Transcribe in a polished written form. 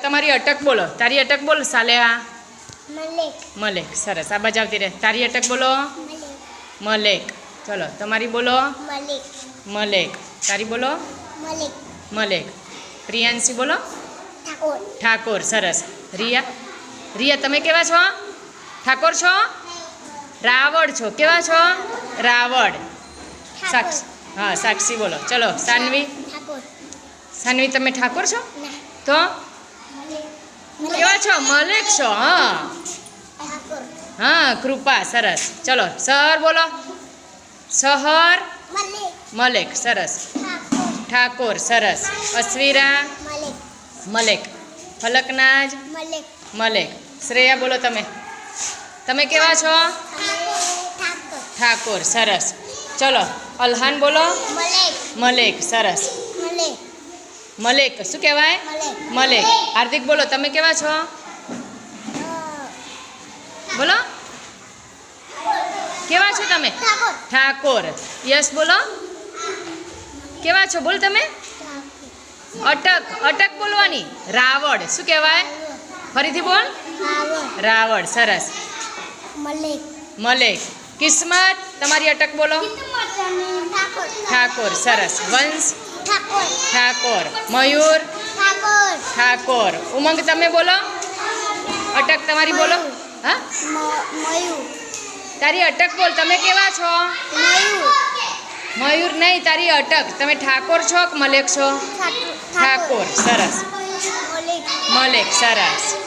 તમારી અટક બોલો. તારી અટક બોલ સાલેહા. મલેક. મલેક. સરસ. આ બાજુ આવતી રહે. તારી અટક બોલો. મલેક. મલેક. ચલો તમારી બોલો. મલેક. મલેક. તારી બોલો. મલેક. મલેક. પ્રિયાંશી બોલો. ઠાકોર. ઠાકોર. સરસ. રિયા. રિયા તમે કેવા છો? ઠાકોર છો? રાવળ છો. કેવા છો? રાવળ. સાક્ષી. હા સાક્ષી બોલો. ચલો સાનવી. ઠાકોર. સાનવી તમે ઠાકોર છો? ના. તો મલેક. કેવા છો? મલેક છો. હા ઠાકોર. હા કૃપા. સરસ. ચલો સહર બોલો. સહર. મલેક. મલેક. સરસ. ઠાકોર. ઠાકોર. સરસ. અસ્વીરા. મલેક. મલેક. ફલકનાજ. મલેક. મલેક. શ્રેયા બોલો તમે. તમે કેવા છો? ઠાકોર. ઠાકોર. સરસ. ચલો અલ્હાન બોલો. મલેક. મલેક. સરસ. મલેક. મલેક. શું કહેવાય? મલેક. મલેક. હાર્દિક બોલો. તમે કેવા છો? બોલો. કેવા છો તમે? ઠાકોર. ઠાકોર. યશ બોલો. કેવા છો? બોલ તમે. અટક. અટક બોલવાની. રાવળ. શું કહેવાય? ફરીથી બોલ. ઠાકોર. રાવળ. સરસ. મલેક. મલેક. કિસ્મત. તમારી અટક બોલો. ઠાકોર. ઠાકોર. સરસ. વંશ. ઠાકોર. ઠાકોર. મયુર. ઠાકોર. ઠાકોર. ઉમંગ તમે બોલો. અટક તમારી બોલો. હા મયુર. તારી અટક બોલ. તમે કેવા છો? મયુર. મયુર નહીં, તારી અટક. તમે ઠાકોર છો કે મલેક છો? ઠાકોર. સરસ. મલેક. મલેક. સરસ.